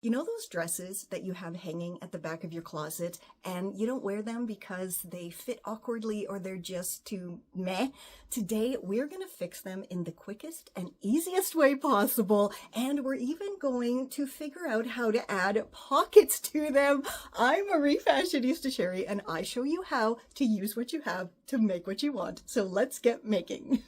You know those dresses that you have hanging at the back of your closet and you don't wear them because they fit awkwardly or they're just too meh? Today, we're going to fix them in the quickest and easiest way possible, and we're even going to figure out how to add pockets to them. I'm a refashionista Sheri, and I show you how to use what you have to make what you want. So let's get making.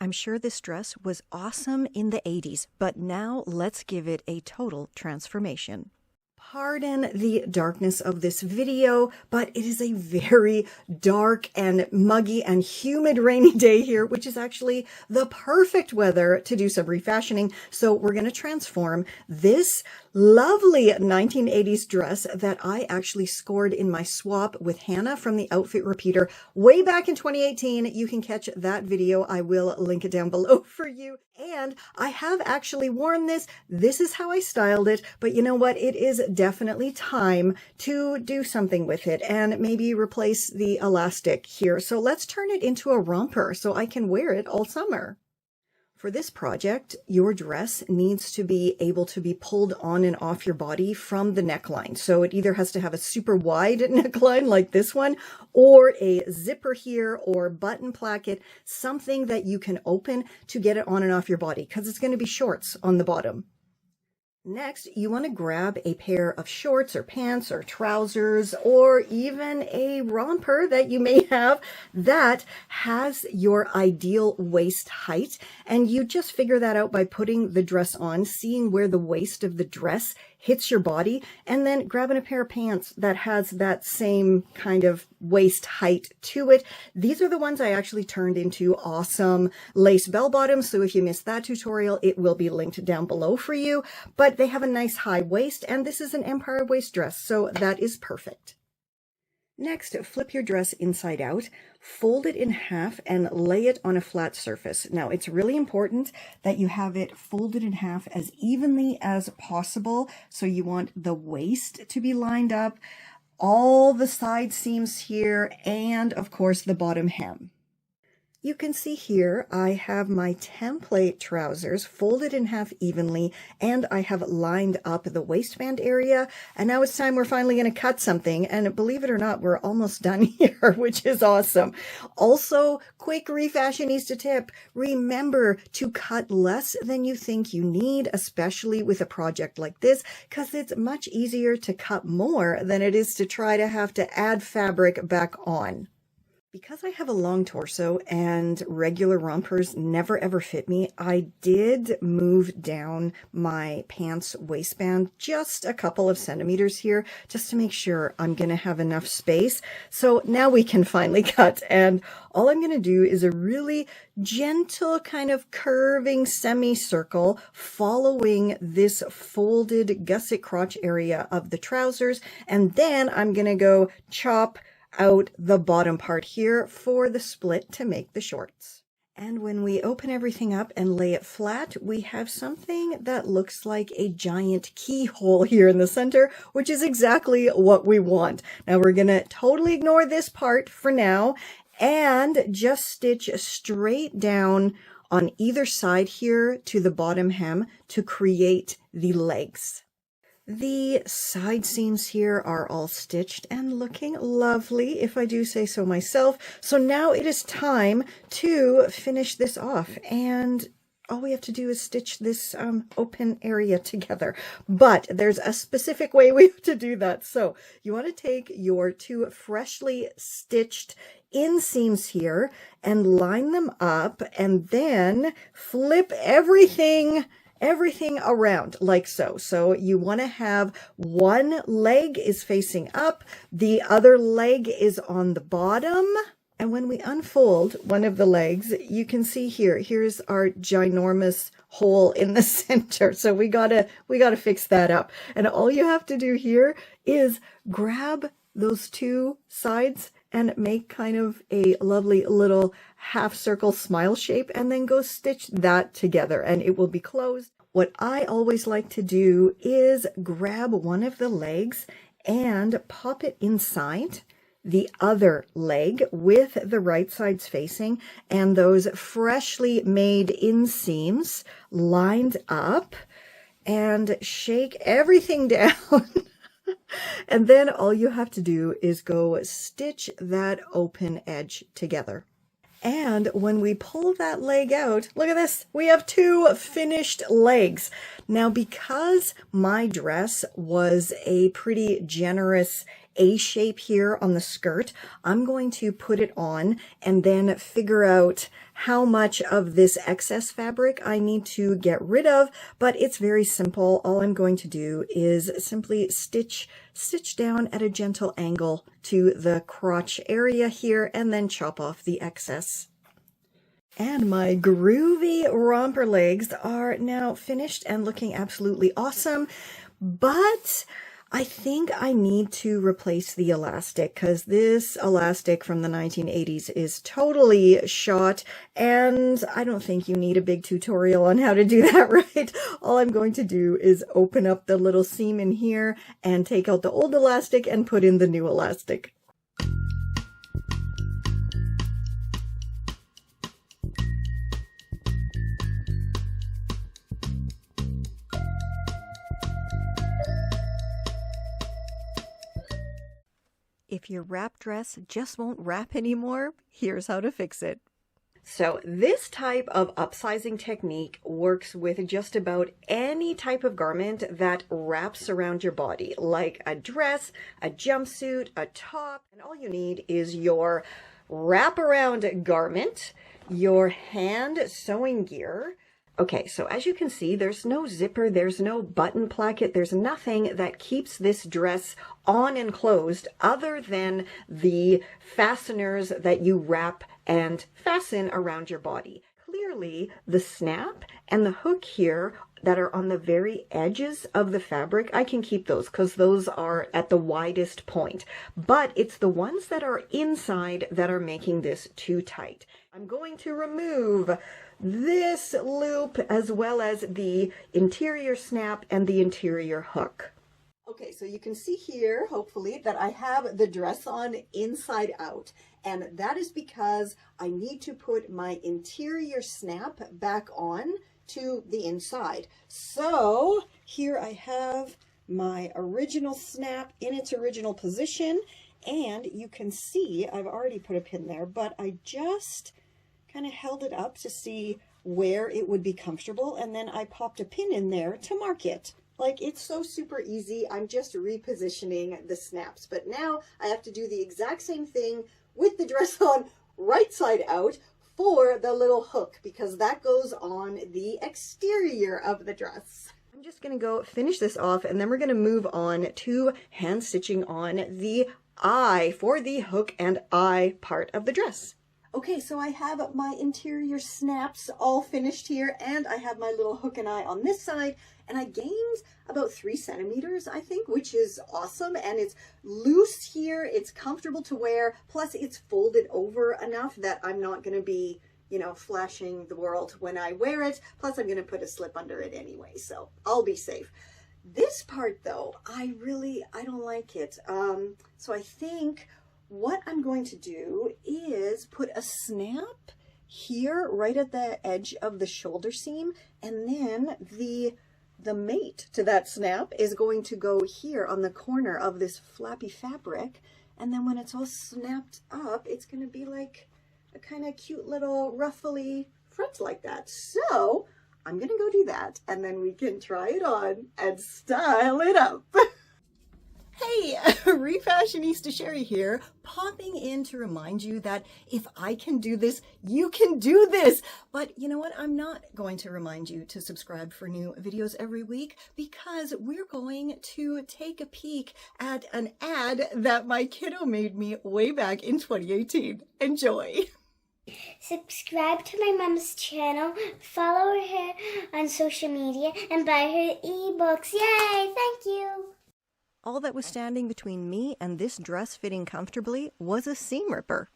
I'm sure this dress was awesome in the 80s, but now let's give it a total transformation. Pardon the darkness of this video, but it is a very dark and muggy and humid rainy day here, which is actually the perfect weather to do some refashioning. So we're going to transform this lovely 1980s dress that I actually scored in my swap with Hannah from the Outfit Repeater way back in 2018. You can catch that video. I will link it down below for you. And I have actually worn this. This is how I styled it. But you know what? It is definitely time to do something with it and maybe replace the elastic here. So let's turn it into a romper so I can wear it all summer. For this project, your dress needs to be able to be pulled on and off your body from the neckline. So it either has to have a super wide neckline like this one, or a zipper here, or button placket, something that you can open to get it on and off your body, because it's going to be shorts on the bottom. Next, you want to grab a pair of shorts or pants or trousers or even a romper that you may have that has your ideal waist height. And you just figure that out by putting the dress on, seeing where the waist of the dress hits your body, and then grabbing a pair of pants that has that same kind of waist height to it. These are the ones I actually turned into awesome lace bell bottoms. So if you missed that tutorial, it will be linked down below for you. But they have a nice high waist, and this is an empire waist dress, so that is perfect. Next, flip your dress inside out, fold it in half, and lay it on a flat surface. Now, it's really important that you have it folded in half as evenly as possible. So you want the waist to be lined up, all the side seams here, and of course the bottom hem. You can see here I have my template trousers folded in half evenly, and I have lined up the waistband area. And now it's time we're finally going to cut something. And believe it or not, we're almost done here, which is awesome. Also, quick refashionista tip, remember to cut less than you think you need, especially with a project like this, because it's much easier to cut more than it is to try to have to add fabric back on. Because I have a long torso and regular rompers never ever fit me, I did move down my pants waistband just a couple of centimeters here just to make sure I'm going to have enough space. So now we can finally cut, and all I'm going to do is a really gentle kind of curving semicircle following this folded gusset crotch area of the trousers, and then I'm going to go chop out the bottom part here for the split to make the shorts. And when we open everything up and lay it flat, we have something that looks like a giant keyhole here in the center, which is exactly what we want. Now we're going to totally ignore this part for now and just stitch straight down on either side here to the bottom hem to create the legs. The side seams here are all stitched and looking lovely, if I do say so myself. So now it is time to finish this off, and all we have to do is stitch this open area together. But there's a specific way we have to do that. So you want to take your two freshly stitched inseams here and line them up, and then flip everything around like so. So you want to have one leg is facing up, the other leg is on the bottom. And when we unfold one of the legs, you can see here's our ginormous hole in the center. So we gotta fix that up. And all you have to do here is grab those two sides and make kind of a lovely little half circle smile shape, and then go stitch that together and it will be closed. What I always like to do is grab one of the legs and pop it inside the other leg with the right sides facing, and those freshly made inseams lined up. and shake everything down. And then all you have to do is go stitch that open edge together. And when we pull that leg out, look at this, we have 2 finished legs. Now, because my dress was a pretty generous A shape here on the skirt, I'm going to put it on and then figure out how much of this excess fabric I need to get rid of, but it's very simple. All I'm going to do is simply stitch down at a gentle angle to the crotch area here and then chop off the excess. And my groovy romper legs are now finished and looking absolutely awesome, but I think I need to replace the elastic because this elastic from the 1980s is totally shot, and I don't think you need a big tutorial on how to do that, right? All I'm going to do is open up the little seam in here and take out the old elastic and put in the new elastic. If your wrap dress just won't wrap anymore, here's how to fix it. So this type of upsizing technique works with just about any type of garment that wraps around your body, like a dress, a jumpsuit, a top, and all you need is your wraparound garment, your hand sewing gear. Okay, so as you can see, there's no zipper, there's no button placket, there's nothing that keeps this dress on and closed other than the fasteners that you wrap and fasten around your body. Clearly, the snap and the hook here that are on the very edges of the fabric, I can keep those because those are at the widest point. But it's the ones that are inside that are making this too tight. I'm going to remove this loop as well as the interior snap and the interior hook. Okay, so you can see here, hopefully, that I have the dress on inside out. And that is because I need to put my interior snap back on to the inside. So here I have my original snap in its original position. And you can see, I've already put a pin there, but I just kind of held it up to see where it would be comfortable, and then I popped a pin in there to mark it. Like, it's so super easy. I'm just repositioning the snaps, but now I have to do the exact same thing with the dress on right side out for the little hook, because that goes on the exterior of the dress. I'm just going to go finish this off, and then we're going to move on to hand stitching on the eye for the hook and eye part of the dress. Okay, so I have my interior snaps all finished here, and I have my little hook and eye on this side, and I gained about 3 centimeters, I think, which is awesome, and it's loose here, it's comfortable to wear, plus it's folded over enough that I'm not going to be, you know, flashing the world when I wear it, plus I'm going to put a slip under it anyway, so I'll be safe. This part, though, I don't like it, so I think what I'm going to do is put a snap here right at the edge of the shoulder seam, and then the mate to that snap is going to go here on the corner of this flappy fabric, and then when it's all snapped up, it's going to be like a kind of cute little ruffly front like that. So I'm going to go do that, and then we can try it on and style it up. Hey, Refashionista Sheri here, popping in to remind you that if I can do this, you can do this. But you know what? I'm not going to remind you to subscribe for new videos every week because we're going to take a peek at an ad that my kiddo made me way back in 2018. Enjoy. Subscribe to my mom's channel, follow her on social media, and buy her ebooks. Yay! Thank you! All that was standing between me and this dress fitting comfortably was a seam ripper.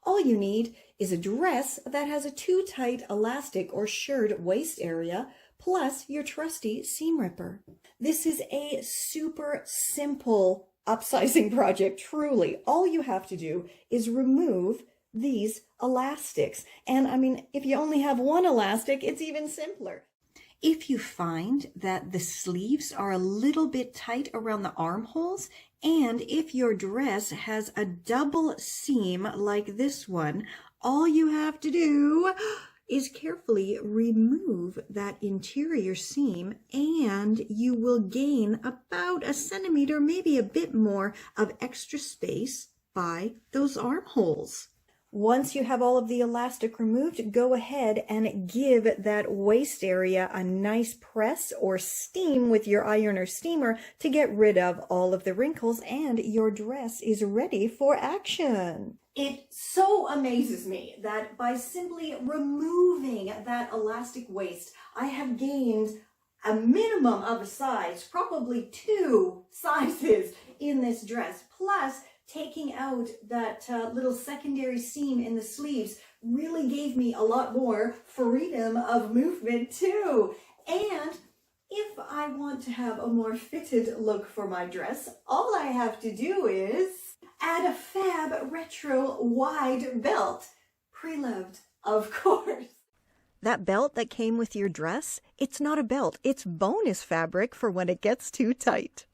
All you need is a dress that has a too tight elastic or shirred waist area, plus your trusty seam ripper. This is a super simple upsizing project, truly. All you have to do is remove these elastics. And I mean, if you only have one elastic, it's even simpler. If you find that the sleeves are a little bit tight around the armholes, and if your dress has a double seam like this one, all you have to do is carefully remove that interior seam, and you will gain about a centimeter, maybe a bit more of extra space by those armholes. Once you have all of the elastic removed, go ahead and give that waist area a nice press or steam with your iron or steamer to get rid of all of the wrinkles, and your dress is ready for action. It so amazes me that by simply removing that elastic waist, I have gained a minimum of a size, probably 2 sizes in this dress, plus taking out that little secondary seam in the sleeves really gave me a lot more freedom of movement too. And if I want to have a more fitted look for my dress, all I have to do is add a fab retro wide belt. Pre-loved, of course. That belt that came with your dress, it's not a belt, it's bonus fabric for when it gets too tight.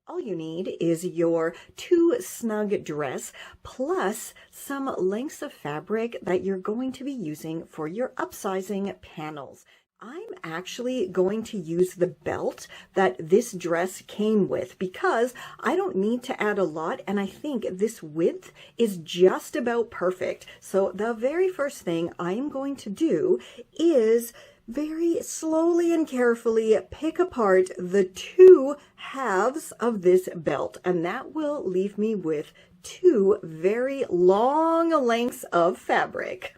All you need is your too snug dress plus some lengths of fabric that you're going to be using for your upsizing panels. I'm actually going to use the belt that this dress came with because I don't need to add a lot, and I think this width is just about perfect. So the very first thing I'm going to do is very slowly and carefully pick apart the 2 halves of this belt, and that will leave me with 2 very long lengths of fabric.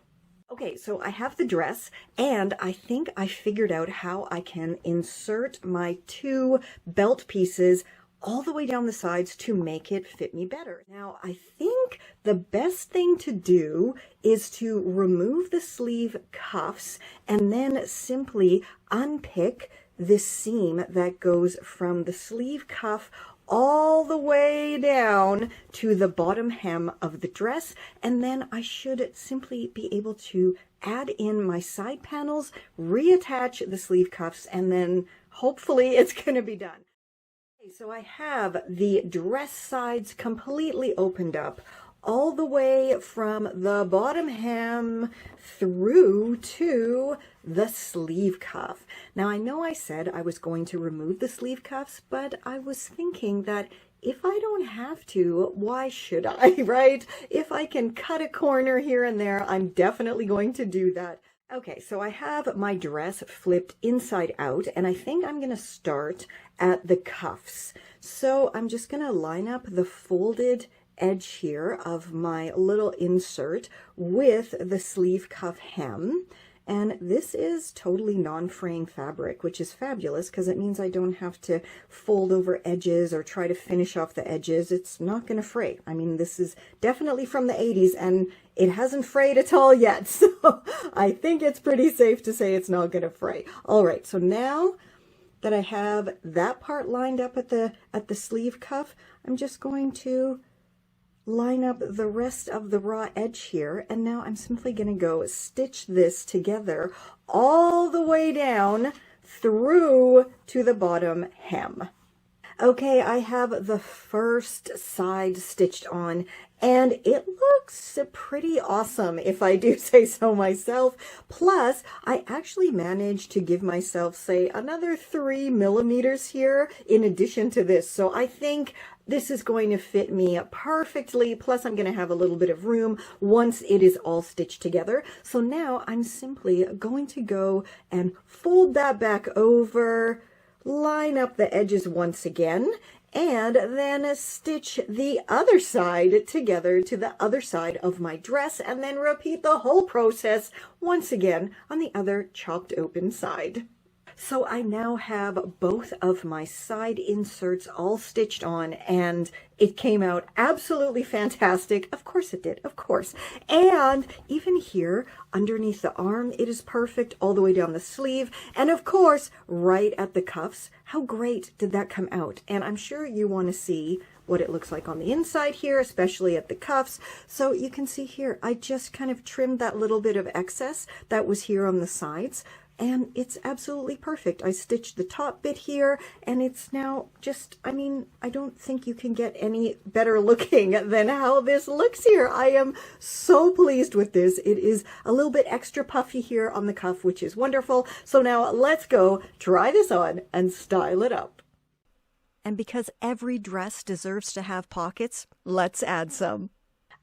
Okay, so I have the dress, and I think I figured out how I can insert my 2 belt pieces all the way down the sides to make it fit me better. Now, I think the best thing to do is to remove the sleeve cuffs and then simply unpick this seam that goes from the sleeve cuff all the way down to the bottom hem of the dress, and then I should simply be able to add in my side panels, reattach the sleeve cuffs, and then hopefully it's going to be done. So I have the dress sides completely opened up all the way from the bottom hem through to the sleeve cuff. Now I know I said I was going to remove the sleeve cuffs, but I was thinking that if I don't have to, why should I, right? If I can cut a corner here and there, I'm definitely going to do that. Okay, so I have my dress flipped inside out, and I think I'm going to start at the cuffs. So I'm just going to line up the folded edge here of my little insert with the sleeve cuff hem. And this is totally non-fraying fabric, which is fabulous because it means I don't have to fold over edges or try to finish off the edges. It's not going to fray. I mean, this is definitely from the 80s and it hasn't frayed at all yet. So I think it's pretty safe to say it's not going to fray. All right, so now that I have that part lined up at the sleeve cuff, I'm just going to line up the rest of the raw edge here, and now I'm simply going to go stitch this together all the way down through to the bottom hem. Okay, I have the first side stitched on, and it looks pretty awesome if I do say so myself. Plus, I actually managed to give myself, say, another 3 millimeters here in addition to this. So I think this is going to fit me perfectly. Plus, I'm going to have a little bit of room once it is all stitched together. So now I'm simply going to go and fold that back over, line up the edges once again, and then stitch the other side together to the other side of my dress, and then repeat the whole process once again on the other chopped open side. So I now have both of my side inserts all stitched on, and it came out absolutely fantastic. Of course it did, of course. And even here underneath the arm, it is perfect all the way down the sleeve. And of course, right at the cuffs. How great did that come out? And I'm sure you want to see what it looks like on the inside here, especially at the cuffs. So you can see here, I just kind of trimmed that little bit of excess that was here on the sides. and it's absolutely perfect. I stitched the top bit here, and it's now just, I mean, I don't think you can get any better looking than how this looks here. I am so pleased with this. It is a little bit extra puffy here on the cuff, which is wonderful. So now let's go try this on and style it up. And because every dress deserves to have pockets, let's add some.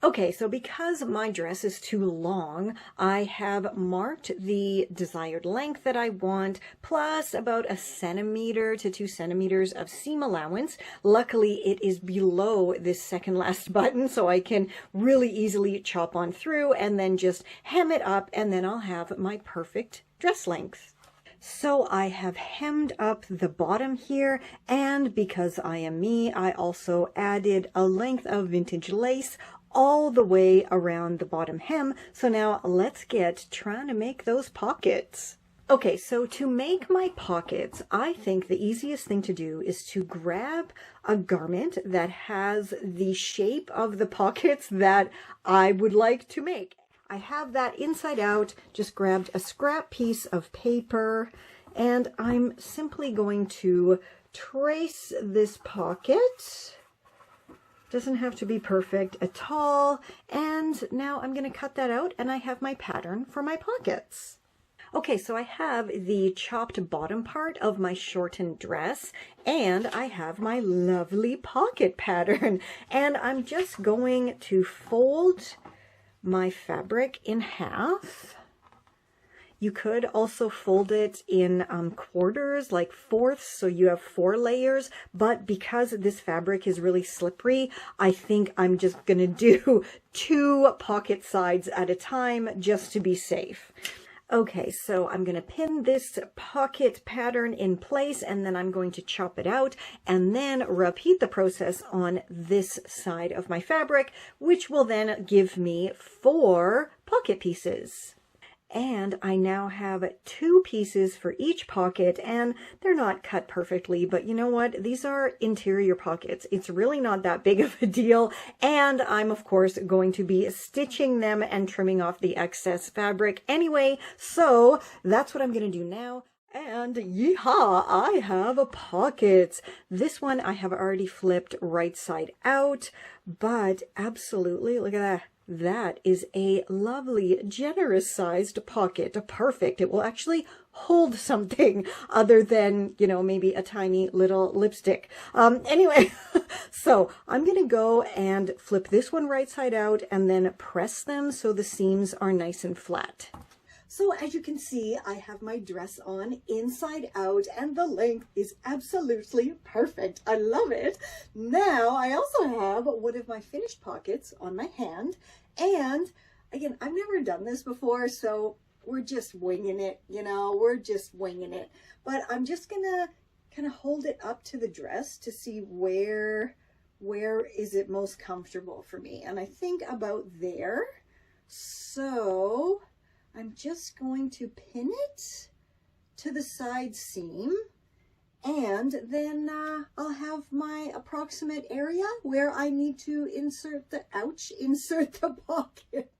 Okay, so because my dress is too long, I have marked the desired length that I want, plus about 1 centimeter to 2 centimeters of seam allowance. Luckily, it is below this second last button, so I can really easily chop on through and then just hem it up, and then I'll have my perfect dress length. So I have hemmed up the bottom here, and because I am me, I also added a length of vintage lace all the way around the bottom hem. So now let's get trying to make those pockets. Okay, so to make my pockets, I think the easiest thing to do is to grab a garment that has the shape of the pockets that I would like to make. I have that inside out, just grabbed a scrap piece of paper, and I'm simply going to trace this pocket. Doesn't have to be perfect at all. And now I'm going to cut that out, and I have my pattern for my pockets. Okay, so I have the chopped bottom part of my shortened dress, and I have my lovely pocket pattern. And I'm just going to fold my fabric in half. You could also fold it in quarters, like fourths, so you have 4 layers. But because this fabric is really slippery, I think I'm just going to do 2 pocket sides at a time just to be safe. Okay, so I'm going to pin this pocket pattern in place, and then I'm going to chop it out and then repeat the process on this side of my fabric, which will then give me 4 pocket pieces. And I now have 2 pieces for each pocket, and they're not cut perfectly, but you know what? These are interior pockets. It's really not that big of a deal. And I'm, of course, going to be stitching them and trimming off the excess fabric anyway. So that's what I'm going to do now. And yeehaw, I have a pocket. This one I have already flipped right side out, but absolutely, look at that. That is a lovely, generous sized pocket. Perfect. It will actually hold something other than, you know, maybe a tiny little lipstick. Anyway, so I'm going to go and flip this one right side out and then press them so the seams are nice and flat. So as you can see, I have my dress on inside out, and the length is absolutely perfect. I love it. Now I also have one of my finished pockets on my hand. And again, I've never done this before, so we're just winging it, you know, we're just winging it. But I'm just gonna kind of hold it up to the dress to see where is it most comfortable for me. And I think about there. So I'm just going to pin it to the side seam, and then I'll have my approximate area where I need to insert the pocket.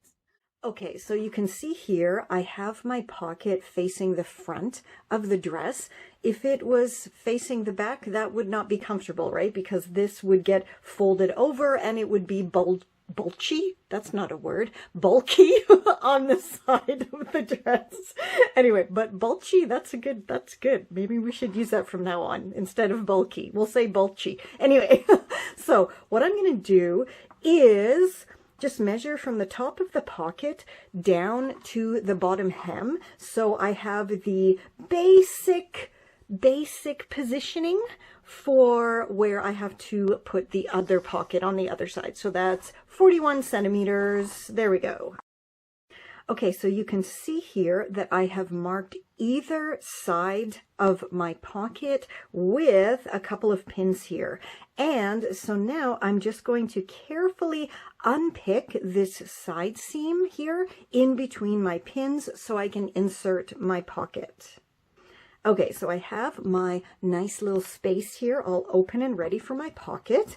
Okay, so you can see here I have my pocket facing the front of the dress. If it was facing the back, that would not be comfortable, right? Because this would get folded over and it would be bulky, that's not a word, bulky on the side of the dress. Anyway, but bulky, that's good. Maybe we should use that from now on. Instead of bulky, we'll say bulky. Anyway, so what I'm going to do is just measure from the top of the pocket down to the bottom hem. So I have the basic positioning for where I have to put the other pocket on the other side. So that's 41 centimeters. There we go. Okay, so you can see here that I have marked either side of my pocket with a couple of pins here. And so now I'm just going to carefully unpick this side seam here in between my pins so I can insert my pocket. Okay, so I have my nice little space here all open and ready for my pocket.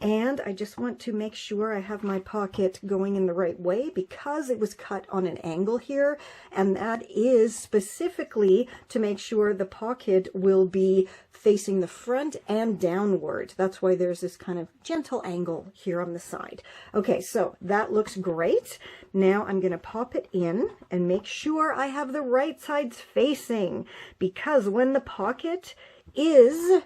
And I just want to make sure I have my pocket going in the right way because it was cut on an angle here. And that is specifically to make sure the pocket will be facing the front and downward. That's why there's this kind of gentle angle here on the side. Okay, so that looks great. Now I'm going to pop it in and make sure I have the right sides facing, because when the pocket is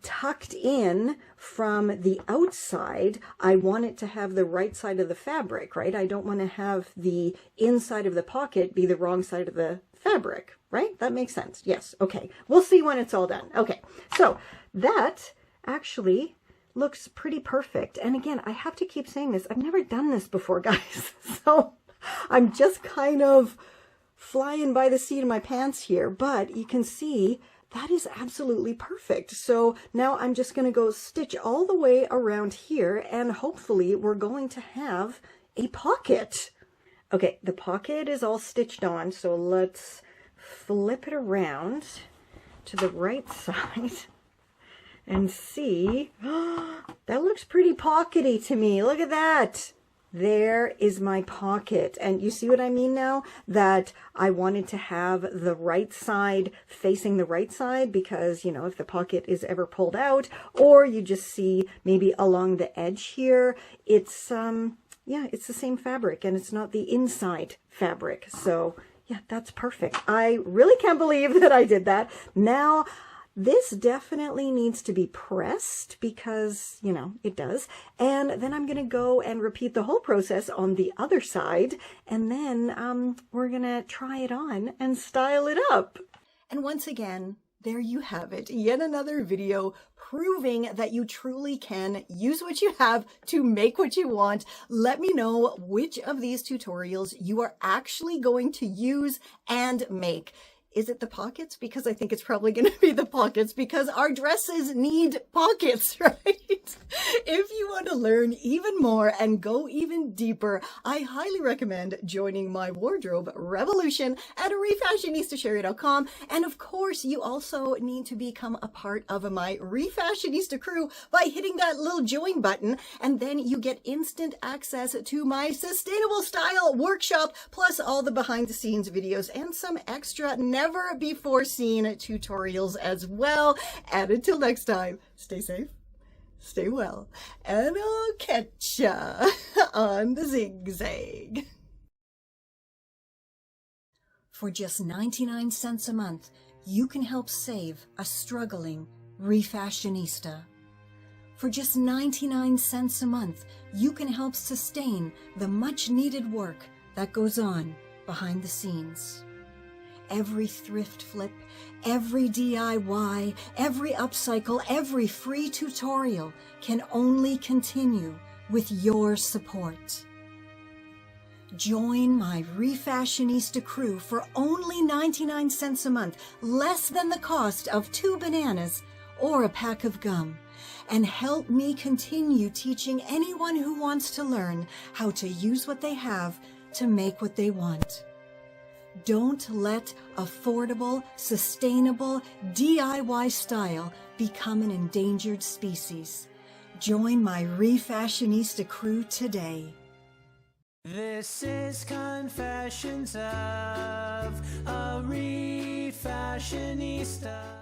tucked in from the outside, I want it to have the right side of the fabric, right? I don't want to have the inside of the pocket be the wrong side of the fabric, right? That makes sense. Yes. Okay. We'll see when it's all done. Okay. So that actually looks pretty perfect. And again, I have to keep saying this. I've never done this before, guys. So I'm just kind of flying by the seat of my pants here, but you can see that is absolutely perfect. So now I'm just going to go stitch all the way around here, and hopefully we're going to have a pocket. Okay, the pocket is all stitched on, so let's flip it around to the right side and see. That looks pretty pockety to me. Look at that. There is my pocket. And you see what I mean now? That I wanted to have the right side facing the right side because, you know, if the pocket is ever pulled out, or you just see maybe along the edge here, it's, yeah, it's the same fabric and it's not the inside fabric. So yeah, that's perfect. I really can't believe that I did that. Now, this definitely needs to be pressed because, you know, it does. And then I'm going to go and repeat the whole process on the other side. And then we're going to try it on and style it up. And once again, there you have it. Yet another video proving that you truly can use what you have to make what you want. Let me know which of these tutorials you are actually going to use and make. Is it the pockets? Because I think it's probably going to be the pockets because our dresses need pockets, right? If you want to learn even more and go even deeper, I highly recommend joining my wardrobe revolution at refashionistasherry.com. And of course, you also need to become a part of my Refashionista crew by hitting that little join button. And then you get instant access to my sustainable style workshop, plus all the behind the scenes videos and some extra never before seen tutorials as well. And until next time, stay safe, stay well, and I'll catch ya on the zigzag. For just 99 cents a month, you can help save a struggling refashionista. For just 99 cents a month, you can help sustain the much needed work that goes on behind the scenes. Every thrift flip, every DIY, every upcycle, every free tutorial can only continue with your support. Join my Refashionista crew for only 99 cents a month, less than the cost of 2 bananas or a pack of gum, and help me continue teaching anyone who wants to learn how to use what they have to make what they want. Don't let affordable, sustainable DIY style become an endangered species. Join my Refashionista crew today. This is Confessions of a Refashionista.